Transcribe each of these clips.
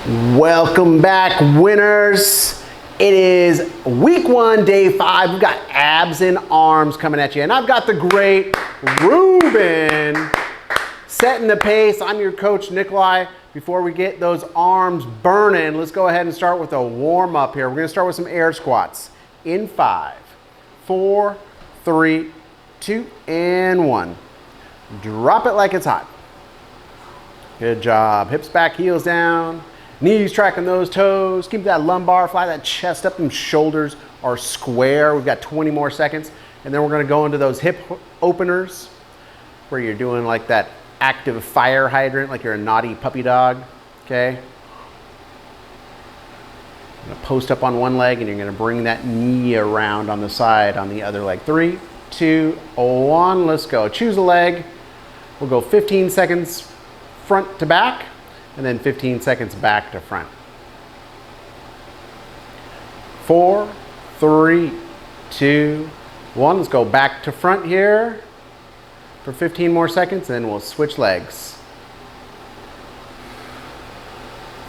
Welcome back, winners. It is week 1, day 5. We've got abs and arms coming at you. And I've got the great Ruben setting the pace. I'm your coach, Nikolai. Before we get those arms burning, let's go ahead and start with a warm up here. We're gonna start with some air squats. In 5, 4, 3, 2, and 1. Drop it like it's hot. Good job. Hips back, heels down. Knees tracking those toes. Keep that lumbar, fly that chest up, and shoulders are square. We've got 20 more seconds. And then we're gonna go into those hip openers where you're doing like that active fire hydrant, like you're a naughty puppy dog, okay? You're gonna post up on one leg and you're gonna bring that knee around on the side on the other leg. 3, 2, 1, let's go. Choose a leg. We'll go 15 seconds front to back, and then 15 seconds back to front. 4, 3, 2, 1. Let's go back to front here for 15 more seconds, and then we'll switch legs.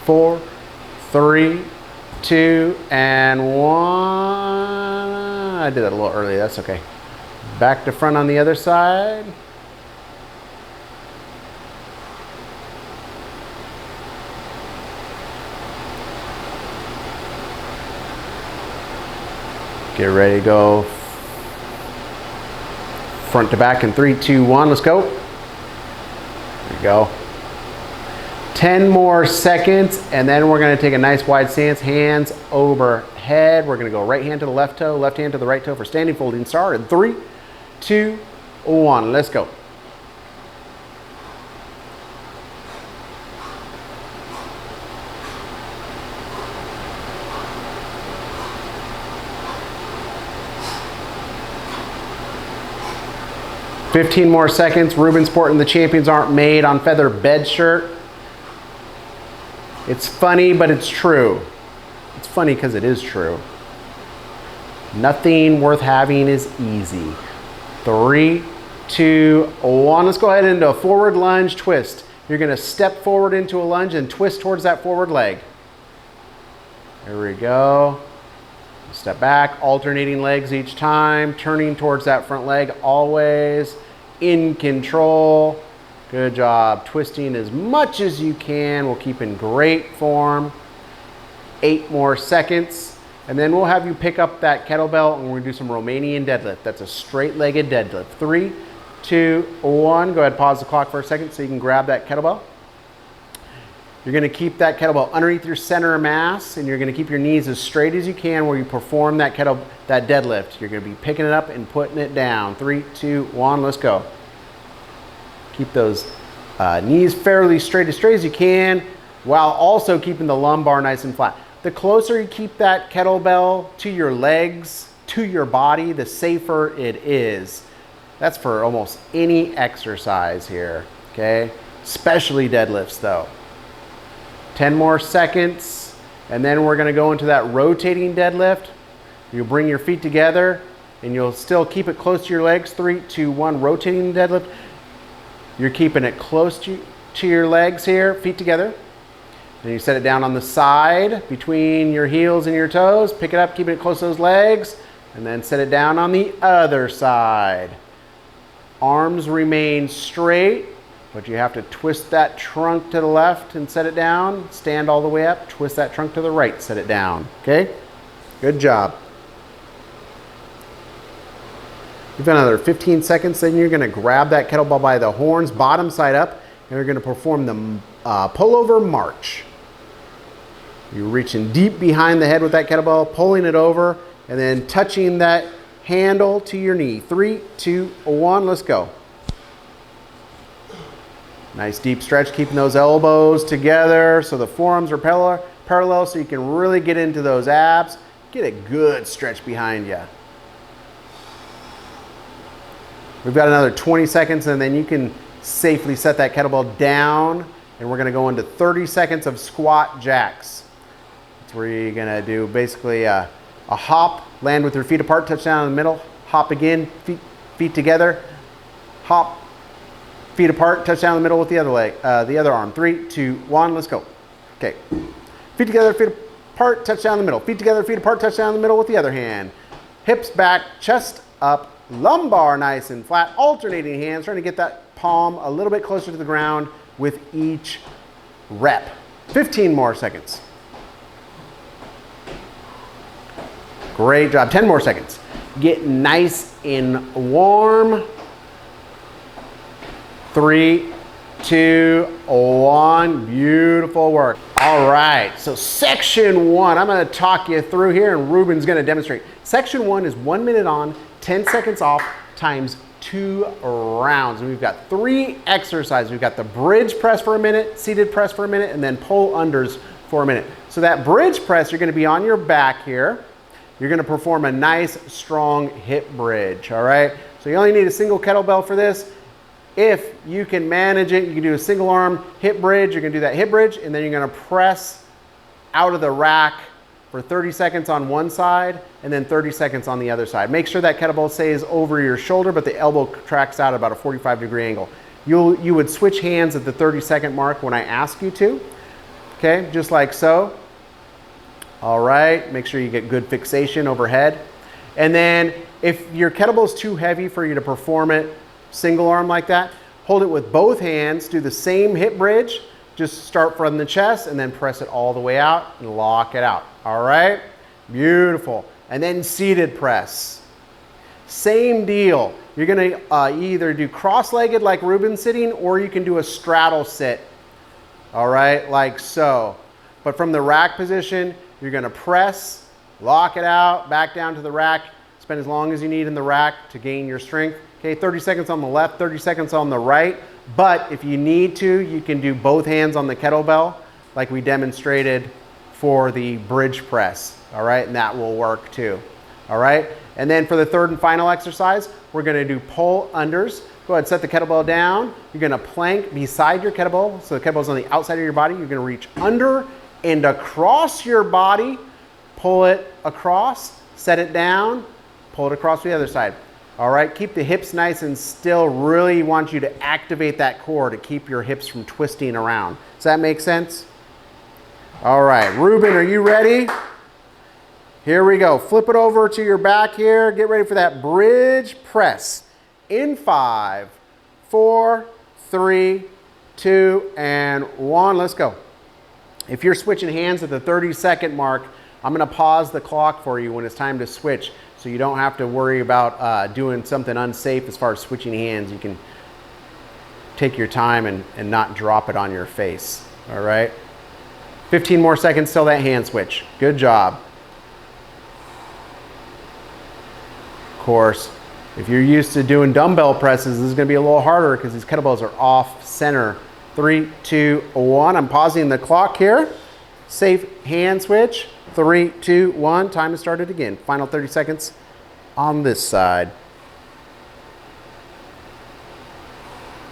4, 3, 2, and 1. I did that a little early, that's okay. Back to front on the other side. Get ready to go front to back in 3, 2, 1. Let's go. There you go. 10 more seconds, and then we're going to take a nice wide stance, hands overhead. We're going to go right hand to the left toe, left hand to the right toe for standing folding start in 3, 2, 1. Let's go. $15 more seconds. Ruben sporting the champions aren't made on feather bed shirt. It's funny, but it's true. It's funny because it is true. Nothing worth having is easy. 3, 2, 1. Let's go ahead into a forward lunge twist. You're going to step forward into a lunge and twist towards that forward leg. There we go. Step back, alternating legs each time, turning towards that front leg always. In control. Good job. Twisting as much as you can. We'll keep in great form. 8 more seconds. And then we'll have you pick up that kettlebell and we're gonna do some Romanian deadlift. That's a straight-legged deadlift. 3, 2, 1. Go ahead, pause the clock for a second so you can grab that kettlebell. You're gonna keep that kettlebell underneath your center of mass, and you're gonna keep your knees as straight as you can where you perform that deadlift. You're gonna be picking it up and putting it down. 3, 2, 1, let's go. Keep those knees fairly straight as you can, while also keeping the lumbar nice and flat. The closer you keep that kettlebell to your legs, to your body, the safer it is. That's for almost any exercise here, okay? Especially deadlifts though. 10 more seconds, and then we're gonna go into that rotating deadlift. You'll bring your feet together, and you'll still keep it close to your legs. 3, 2, 1, rotating deadlift. You're keeping it close to your legs here, feet together. Then you set it down on the side, between your heels and your toes. Pick it up, keep it close to those legs, and then set it down on the other side. Arms remain straight, but you have to twist that trunk to the left and set it down. Stand all the way up, twist that trunk to the right, set it down, okay? Good job. You've got another 15 seconds, then you're gonna grab that kettlebell by the horns, bottom side up, and you're gonna perform the pullover march. You're reaching deep behind the head with that kettlebell, pulling it over, and then touching that handle to your knee. 3, 2, 1, let's go. Nice deep stretch, keeping those elbows together so the forearms are parallel so you can really get into those abs. Get a good stretch behind you. We've got another 20 seconds and then you can safely set that kettlebell down, and we're gonna go into 30 seconds of squat jacks. That's where you're gonna do basically a hop, land with your feet apart, touch down in the middle, hop again, feet together, hop, feet apart, touch down in the middle with the other leg, the other arm. 3, 2, 1, let's go. Okay. Feet together, feet apart, touch down in the middle. Feet together, feet apart, touch down in the middle with the other hand. Hips back, chest up, lumbar nice and flat, alternating hands, trying to get that palm a little bit closer to the ground with each rep. 15 more seconds. Great job. 10 more seconds. Get nice and warm. 3, 2, 1. Beautiful work. All right, so section 1, I'm going to talk you through here and Ruben's going to demonstrate. Section 1 is 1 minute on, 10 seconds off times 2 rounds. And we've got 3 exercises. We've got the bridge press for a minute, seated press for a minute, and then pull unders for a minute. So that bridge press, you're going to be on your back here. You're going to perform a nice, strong hip bridge, all right? So you only need a single kettlebell for this. If you can manage it, you can do a single arm hip bridge. You're going to do that hip bridge, and then you're going to press out of the rack for 30 seconds on one side and then 30 seconds on the other side. Make sure that kettlebell stays over your shoulder, but the elbow tracks out at about a 45-degree angle. You would switch hands at the 30-second mark when I ask you to, okay, just like so. All right, make sure you get good fixation overhead. And then if your kettlebell is too heavy for you to perform it single arm like that, hold it with both hands, do the same hip bridge, just start from the chest and then press it all the way out and lock it out. All right, beautiful. And then seated press. Same deal. You're gonna either do cross-legged like Ruben's sitting, or you can do a straddle sit, all right, like so. But from the rack position, you're gonna press, lock it out, back down to the rack, spend as long as you need in the rack to gain your strength. Okay, 30 seconds on the left, 30 seconds on the right. But if you need to, you can do both hands on the kettlebell like we demonstrated for the bridge press, all right? And that will work too, all right? And then for the third and final exercise, we're gonna do pull unders. Go ahead, set the kettlebell down. You're gonna plank beside your kettlebell. So the kettlebell's on the outside of your body. You're gonna reach under and across your body, pull it across, set it down, pull it across to the other side. All right, keep the hips nice and still. Really want you to activate that core to keep your hips from twisting around. Does that make sense? All right, Ruben, are you ready? Here we go. Flip it over to your back here. Get ready for that bridge press. In 5, 4, 3, 2, and 1. Let's go. If you're switching hands at the 30-second mark, I'm going to pause the clock for you when it's time to switch, so you don't have to worry about doing something unsafe as far as switching hands. You can take your time and not drop it on your face, all right? 15 more seconds till that hand switch. Good job. Of course, if you're used to doing dumbbell presses, this is going to be a little harder because these kettlebells are off center. 3, 2, 1. I'm pausing the clock here. Safe hand switch. 3, 2, 1. Time to start it again. Final 30 seconds on this side.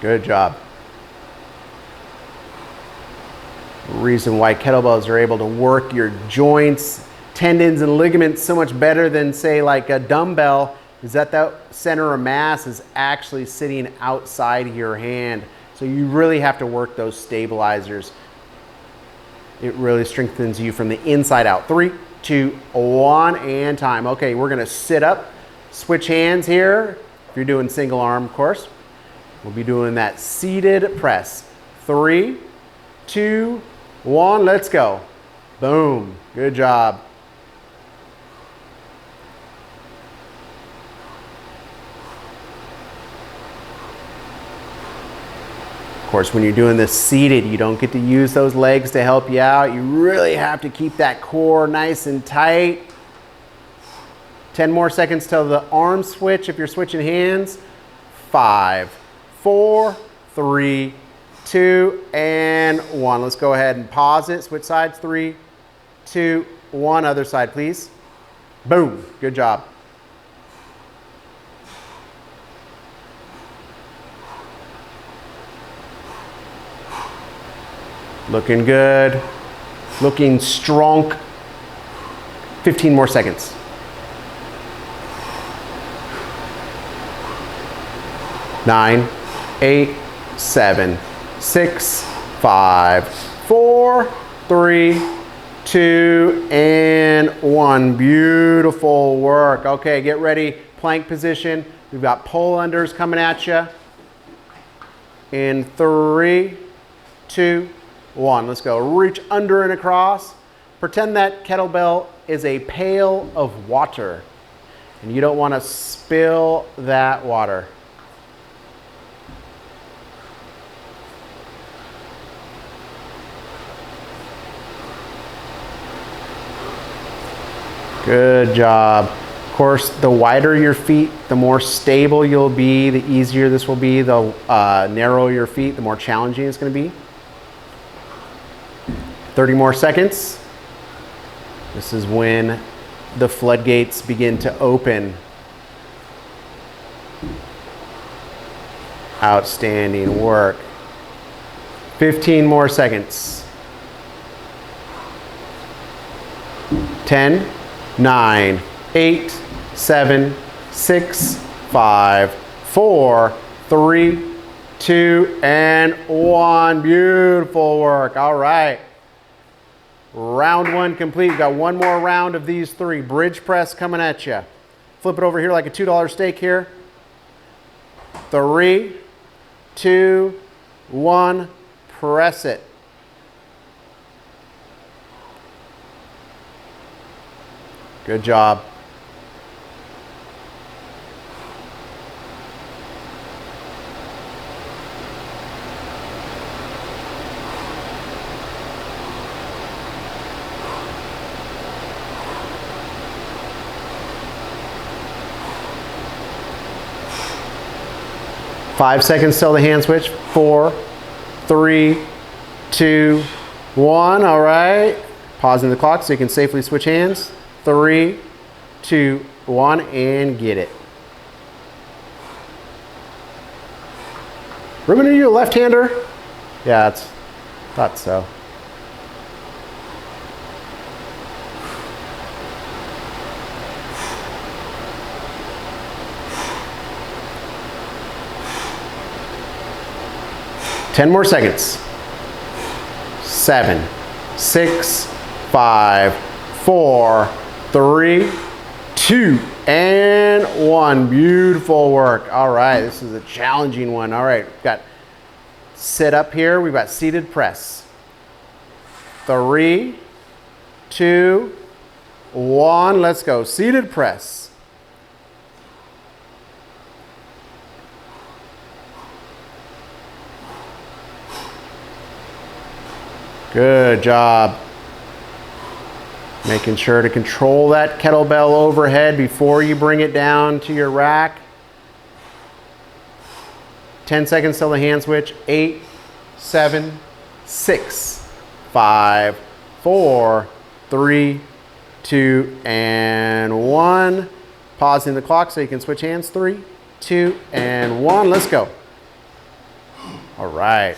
Good job. The reason why kettlebells are able to work your joints, tendons, and ligaments so much better than, say, like a dumbbell is that center of mass is actually sitting outside of your hand. So you really have to work those stabilizers. It really strengthens you from the inside out. 3, 2, 1, and time. Okay, we're gonna sit up, switch hands here. If you're doing single arm, of course. We'll be doing that seated press. 3, 2, 1, let's go. Boom, good job. Of course, when you're doing this seated, you don't get to use those legs to help you out. You really have to keep that core nice and tight. 10 more seconds till the arm switch if you're switching hands. 5, 4, 3, 2, and 1. Let's go ahead and pause it. Switch sides. 3, 2, 1. Other side, please. Boom. Good job. Looking good, looking strong. 15 more seconds. 9, 8, 7, 6, 5, 4, 3, 2, and 1. Beautiful work. Okay, get ready, plank position. We've got pull unders coming at you. In 3, 2, 1. Let's go. Reach under and across. Pretend that kettlebell is a pail of water, and you don't want to spill that water. Good job. Of course, the wider your feet, the more stable you'll be, the easier this will be. The narrower your feet, the more challenging it's going to be. 30 more seconds. This is when the floodgates begin to open. Outstanding work. 15 more seconds. 10, 9, 8, 7, 6, 5, 4, 3, 2, and 1. Beautiful work. All right. Round 1 complete. We've got one more round of these 3. Bridge press coming at you. Flip it over here like a $2 steak here. 3, 2, 1. Press it. Good job. Five seconds till the hand switch. 4, 3, 2, 1. All right. Pausing the clock so you can safely switch hands. 3, 2, 1, and get it. Ruben, are you a left-hander? Yeah, thought so. Ten more seconds. 7, 6, 5, 4, 3, 2, and 1. Beautiful work. All right, this is a challenging one. All right, we've got sit up here. We've got seated press. 3, 2, 1. Let's go. Seated press. Good job. Making sure to control that kettlebell overhead before you bring it down to your rack. 10 seconds till the hand switch. 8, 7, 6, 5, 4, 3, 2, and 1. Pausing the clock so you can switch hands. 3, 2, and 1. Let's go. All right.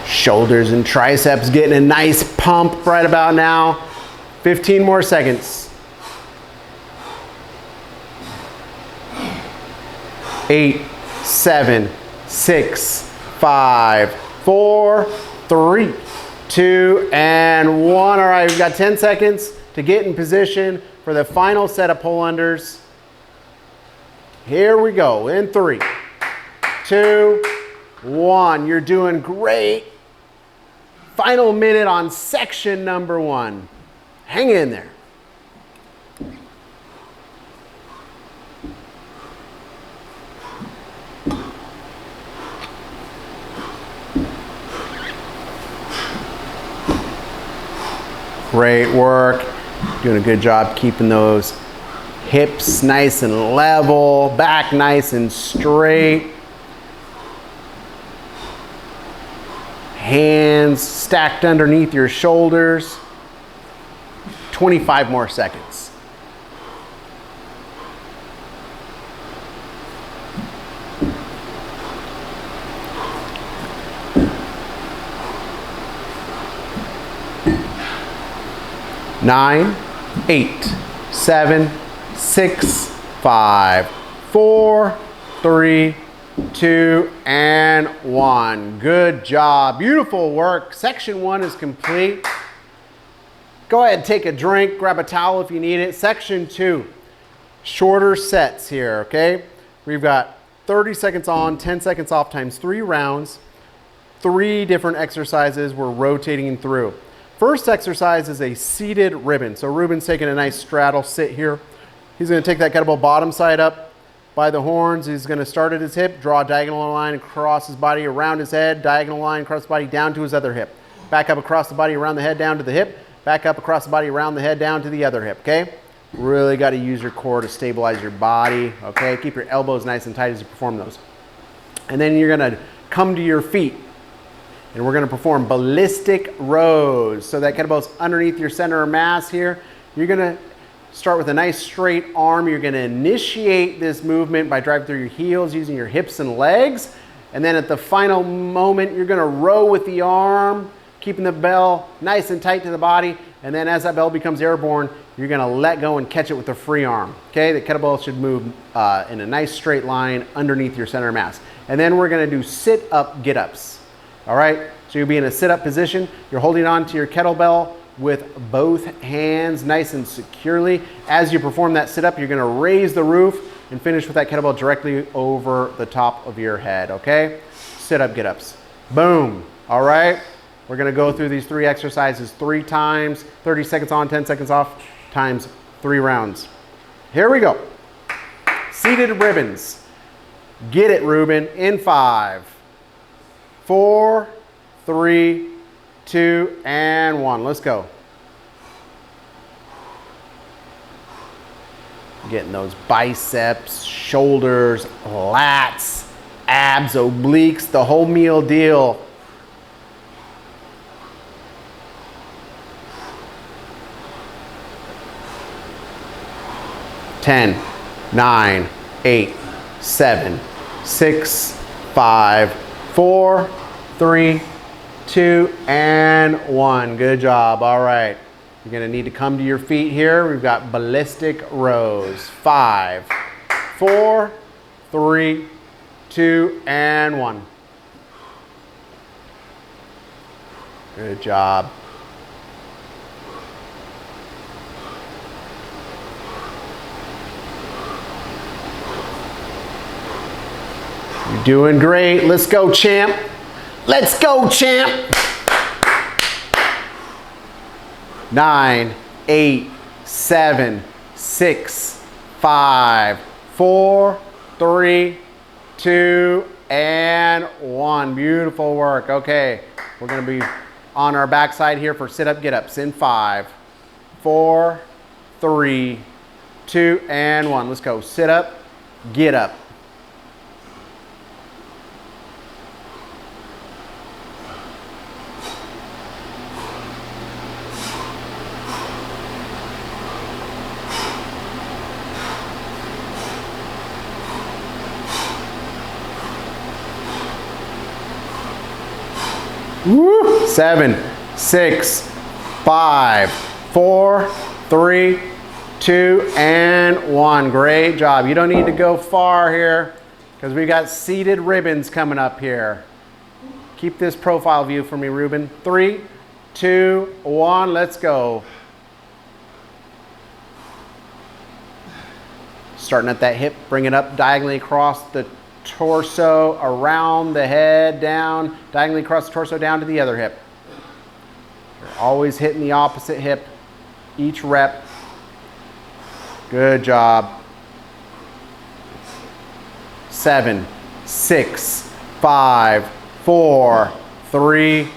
Shoulders and triceps getting a nice pump right about now. 15 more seconds. 8, 7, 6, 5, 4, 3, 2, and 1. All right, we've got 10 seconds to get in position for the final set of pull unders. Here we go. In 3, 2, 1. You're doing great. Final minute on section number 1. Hang in there. Great work. Doing a good job keeping those hips nice and level, back nice and straight. Hands stacked underneath your shoulders. 25 more seconds. Nine, 8, 7, 6, 5, 4, 3, 2, and 1. Good job. Beautiful work. Section 1 is complete. Go ahead, take a drink, grab a towel if you need it. Section 2, shorter sets here, okay? We've got 30 seconds on, 10 seconds off times 3 rounds, 3 different exercises we're rotating through. First exercise is a seated ribbon. So Ruben's taking a nice straddle sit here. He's gonna take that kettlebell bottom side up by the horns. He's gonna start at his hip, draw a diagonal line across his body, around his head, diagonal line across the body, down to his other hip. Back up across the body, around the head, down to the hip. Back up across the body, around the head, down to the other hip, okay? Really gotta use your core to stabilize your body, okay? Keep your elbows nice and tight as you perform those. And then you're gonna come to your feet, and we're gonna perform ballistic rows. So that kettlebell's underneath your center of mass here. You're gonna start with a nice straight arm. You're gonna initiate this movement by driving through your heels, using your hips and legs. And then at the final moment, you're gonna row with the arm, keeping the bell nice and tight to the body. And then as that bell becomes airborne, you're gonna let go and catch it with the free arm. Okay, the kettlebell should move in a nice straight line underneath your center of mass. And then we're gonna do sit-up get-ups. All right, so you'll be in a sit-up position. You're holding on to your kettlebell with both hands nice and securely. As you perform that sit-up, you're gonna raise the roof and finish with that kettlebell directly over the top of your head, okay? Sit-up get-ups. Boom, all right? We're gonna go through these 3 exercises 3 times, 30 seconds on, 10 seconds off, times 3 rounds. Here we go. Seated ribbons. Get it, Ruben, in 5, 4, 3, 2, and 1. Let's go. Getting those biceps, shoulders, lats, abs, obliques, the whole meal deal. 10, 9, 8, 7, 6, 5, 4, 3, 2, and 1. Good job. All right. You're going to need to come to your feet here. We've got ballistic rows. 5, 4, 3, 2, and 1. Good job. You're doing great. Let's go, champ. Let's go, champ. 9, 8, 7, 6, 5, 4, 3, 2, and 1. Beautiful work. Okay, we're going to be on our backside here for sit-up get-ups in 5, 4, 3, 2, and 1. Let's go. Sit up, get up. Woo. 7, 6, 5, 4, 3, 2, and 1. Great job. You don't need to go far here because we got seated ribbons coming up here. Keep this profile view for me, Ruben. 3, 2, 1. Let's go. Starting at that hip, bring it up diagonally across the torso, around the head, down, diagonally across the torso, down to the other hip. You're always hitting the opposite hip each rep. Good job. 7, 6, 5, 4, 3,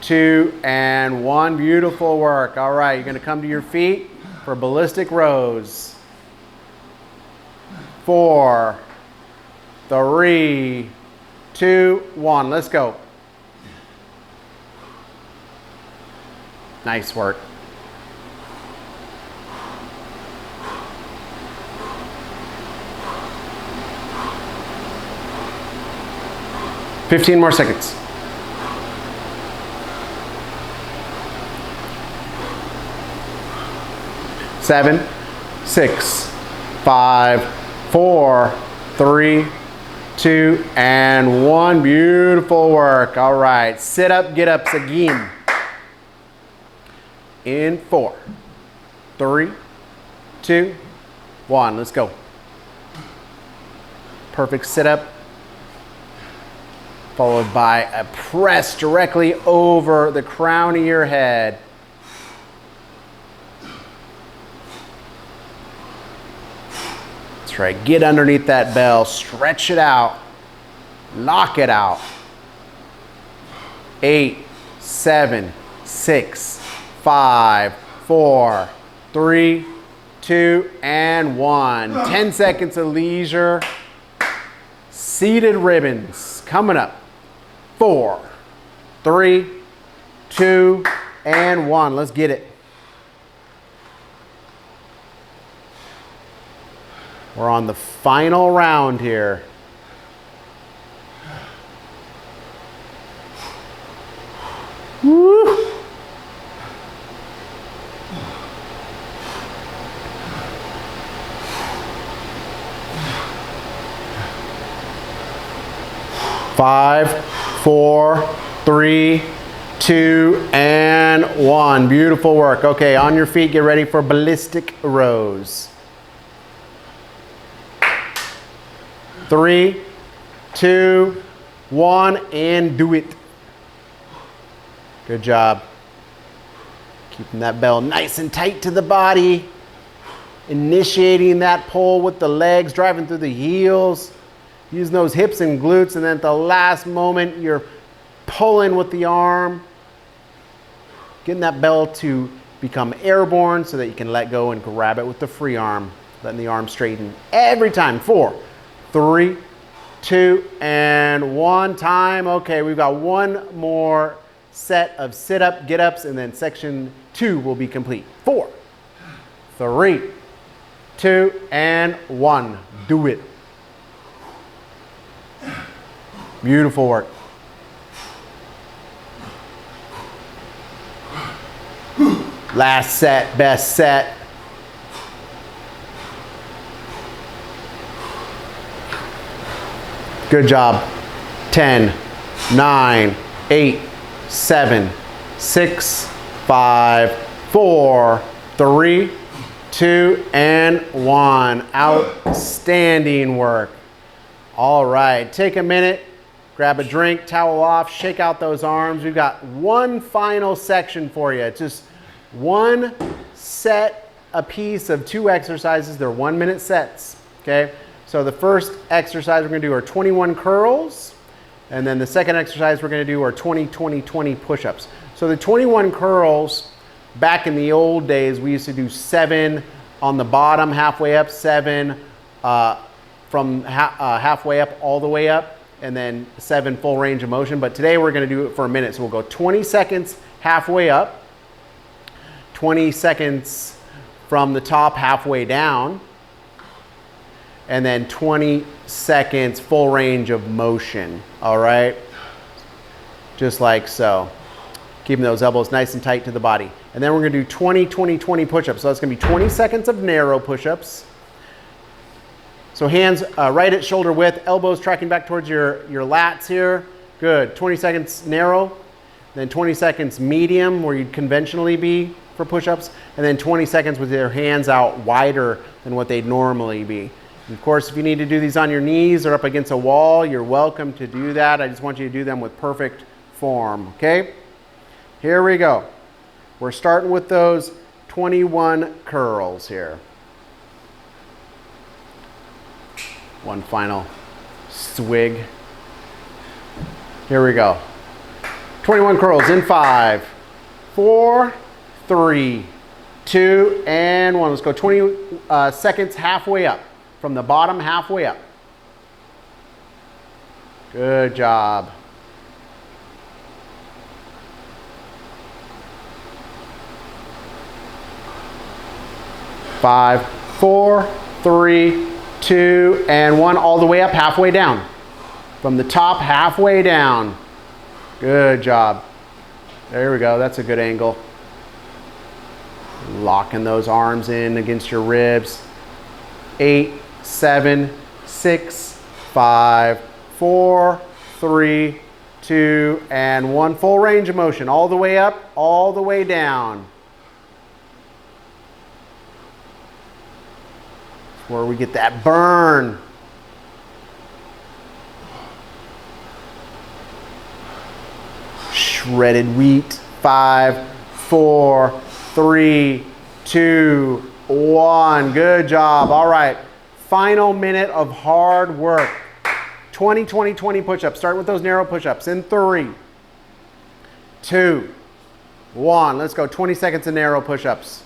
2, and 1. Beautiful work. All right, you're going to come to your feet for ballistic rows. 4, 3, 2, 1. Let's go. Nice work. Fifteen more seconds. 7, 6, 5, 4, 3, 2, and 1. Beautiful work. All right, sit up, get ups again. In 4, 3, 2, 1. Let's go. Perfect sit up. Followed by a press directly over the crown of your head. That's right. Get underneath that bell. Stretch it out. Lock it out. 8, 7, 6, 5, 4, 3, 2, and 1. 10 seconds of leisure. Seated ribbons coming up. 4, 3, 2, and 1. Let's get it. We're on the final round here. Woo! Five, 4, 3, 2, and 1. Beautiful work. Okay, on your feet, get ready for Ballistic Rows. 3, 2, 1, and do it. Good job. Keeping that bell nice and tight to the body. Initiating that pull with the legs, driving through the heels. Using those hips and glutes, and then at the last moment, you're pulling with the arm. Getting that bell to become airborne so that you can let go and grab it with the free arm. Letting the arm straighten every time. 4, 3, 2, and 1 time. Okay, we've got one more set of sit-up, get-ups, and then section 2 will be complete. 4, 3, 2, and 1. Do it. Beautiful work. Last set, best set. Good job. 10, 9, 8, 7, 6, 5, 4, 3, 2, and 1. Outstanding work. All right, take a minute, grab a drink, towel off, shake out those arms. We've got one final section for you. It's just one set a piece of 2 exercises. They're 1-minute sets, okay? So the first exercise we're gonna do are 21 curls, and then the second exercise we're gonna do are 20, 20, 20 push-ups. So the 21 curls, back in the old days, we used to do 7 on the bottom, halfway up, 7 from halfway up all the way up, and then 7 full range of motion. But today we're gonna do it for a minute. So we'll go 20 seconds halfway up, 20 seconds from the top halfway down, and then 20 seconds full range of motion, all right? Just like so. Keeping those elbows nice and tight to the body. And then we're gonna do 20, 20, 20 push-ups. So that's gonna be 20 seconds of narrow push-ups. So hands right at shoulder width, elbows tracking back towards your lats here. Good, 20 seconds narrow, then 20 seconds medium where you'd conventionally be for push-ups, and then 20 seconds with your hands out wider than what they'd normally be. And of course, if you need to do these on your knees or up against a wall, you're welcome to do that. I just want you to do them with perfect form, okay? Here we go. We're starting with those 21 curls here. One final swig. Here we go. 21 curls in 5, 4, 3, 2, and 1. Let's go 20 seconds halfway up. From the bottom halfway up. Good job. Five, 4, 3, 2, and 1. All the way up, halfway down. From the top, halfway down. Good job. There we go. That's a good angle. Locking those arms in against your ribs. 8, 7, 6, 5, 4, 3, 2, and 1. Full range of motion. All the way up, all the way down. That's where we get that burn. Shredded wheat. 5, 4, 3, 2, 1. Good job. All right. Final minute of hard work. 20, 20, 20 push-ups. Start with those narrow push-ups in 3, 2, 1. Let's go. 20 seconds of narrow push-ups.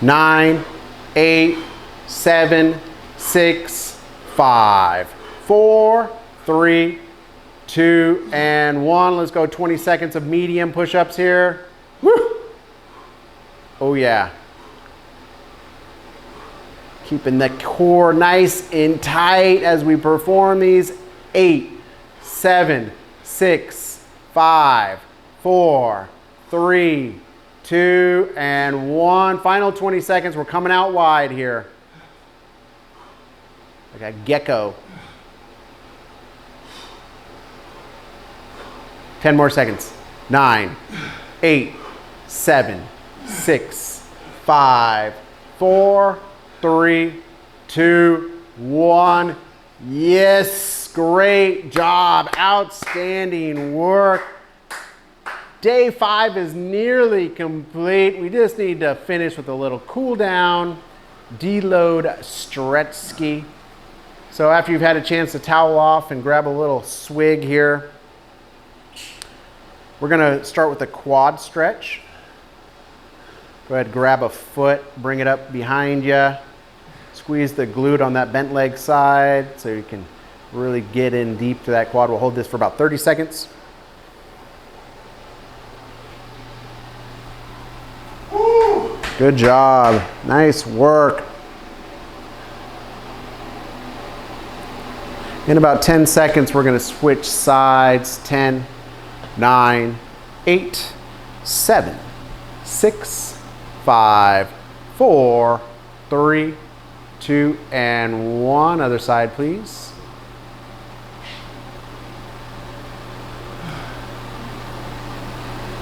Nine, 8, 7, 6, 5, 4, 3, 2, and 1. Let's go. 20 seconds of medium push-ups here. Woo! Oh yeah. Keeping the core nice and tight as we perform these. 8, 7, 6, 5, 4, 3, 2, and 1. Final 20 seconds. We're coming out wide here. Like a gecko. 10 more seconds. 9, 8, 7, 6, 5, 4, 3, 2, 1. Yes, great job. Outstanding work. Day 5 is nearly complete. We just need to finish with a little cool down, deload stretch ski. So after you've had a chance to towel off and grab a little swig here, we're gonna start with a quad stretch. Go ahead, grab a foot, bring it up behind you. Squeeze the glute on that bent leg side so you can really get in deep to that quad. We'll hold this for about 30 seconds. Good job. Nice work. In about 10 seconds, we're going to switch sides. 10, 9, 8, 7, 6, 5, 4, 3, 2, and 1. Other side, please.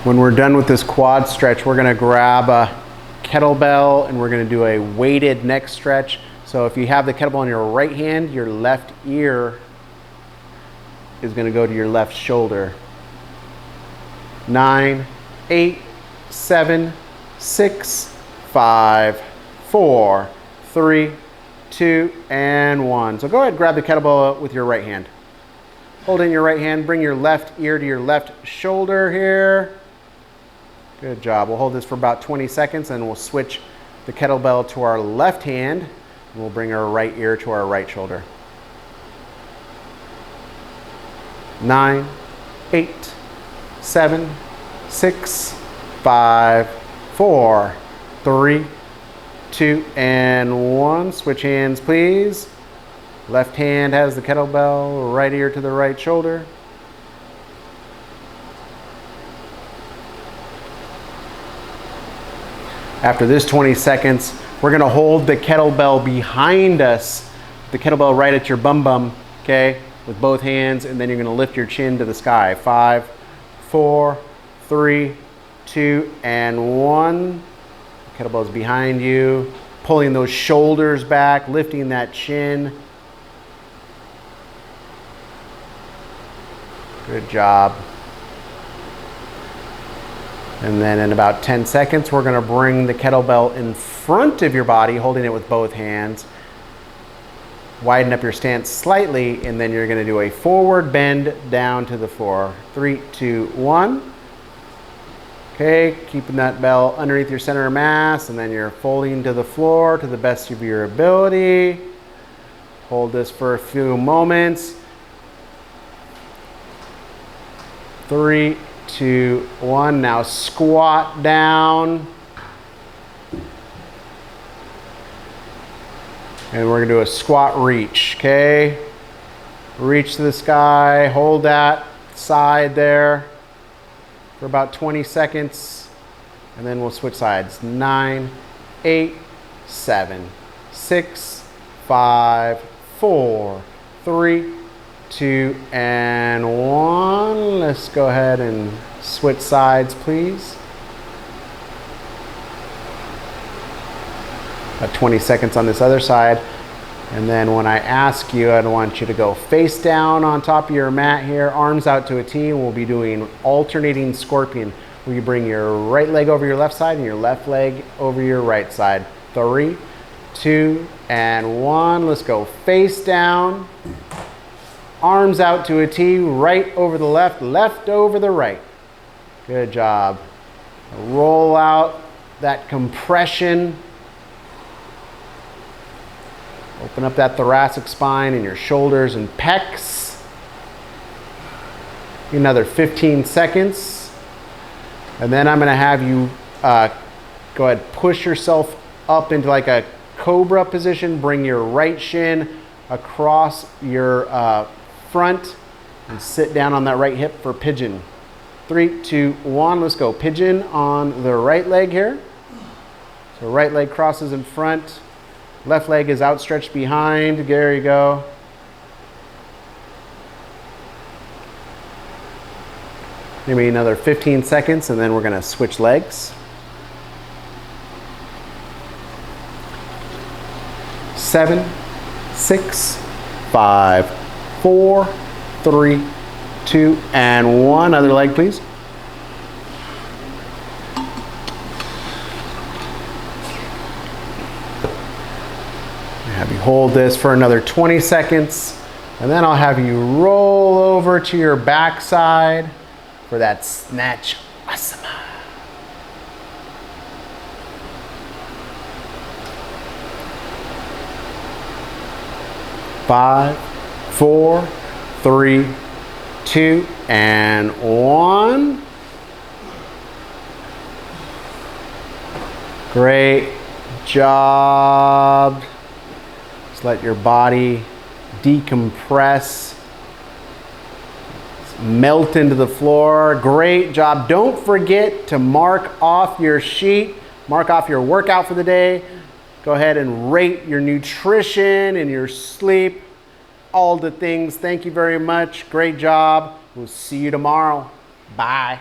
When we're done with this quad stretch, we're going to grab a kettlebell and we're going to do a weighted neck stretch. So if you have the kettlebell in your right hand, your left ear is going to go to your left shoulder. 9, 8, 7, 6, 5, 4, 3, 2, and 1. So go ahead and grab the kettlebell with your right hand. Hold in your right hand, bring your left ear to your left shoulder here. Good job. We'll hold this for about 20 seconds and we'll switch the kettlebell to our left hand. And we'll bring our right ear to our right shoulder. 9, 8, 7, 6, 5, 4, 3, 2, and 1. Switch hands, please. Left hand has the kettlebell, right ear to the right shoulder. After this 20 seconds, we're going to hold the kettlebell behind us, the kettlebell right at your bum bum, okay, with both hands, and then you're going to lift your chin to the sky. 5, 4, 3, 2, and 1. The kettlebell's behind you, pulling those shoulders back, lifting that chin. Good job. And then in about 10 seconds, we're going to bring the kettlebell in front of your body, holding it with both hands. Widen up your stance slightly, and then you're going to do a forward bend down to the floor. 3, 2, 1. Okay, keeping that bell underneath your center of mass, and then you're folding to the floor to the best of your ability. Hold this for a few moments. 3, 2, 1. Now squat down. And we're going to do a squat reach, okay? Reach to the sky, hold that side there for about 20 seconds, and then we'll switch sides. 9, 8, 7, 6, 5, 4, 3, 2, and 1. Let's go ahead and switch sides, please. About 20 seconds on this other side. And then when I ask you, I want you to go face down on top of your mat here, arms out to a T, and we'll be doing alternating scorpion, where you bring your right leg over your left side and your left leg over your right side. 3, 2, and 1. Let's go face down, arms out to a T, right over the left, left over the right. Good job. Roll out that compression. Open up that thoracic spine and your shoulders and pecs. Another 15 seconds. And then I'm going to have you go ahead, push yourself up into like a cobra position. Bring your right shin across your front and sit down on that right hip for pigeon. 3, 2, 1. Let's go. Pigeon on the right leg here. So right leg crosses in front. Left leg is outstretched behind. There you go. Maybe another 15 seconds and then we're going to switch legs. 7, 6, 5, 4, 3, 2, and 1. Other leg, please. Have you hold this for another 20 seconds, and then I'll have you roll over to your backside for that snatch asana. Five, 4, 3, 2, and 1. Great job. Just let your body decompress, melt into the floor. Great job. Don't forget to mark off your sheet, mark off your workout for the day. Go ahead and rate your nutrition and your sleep, all the things. Thank you very much. Great job. We'll see you tomorrow. Bye.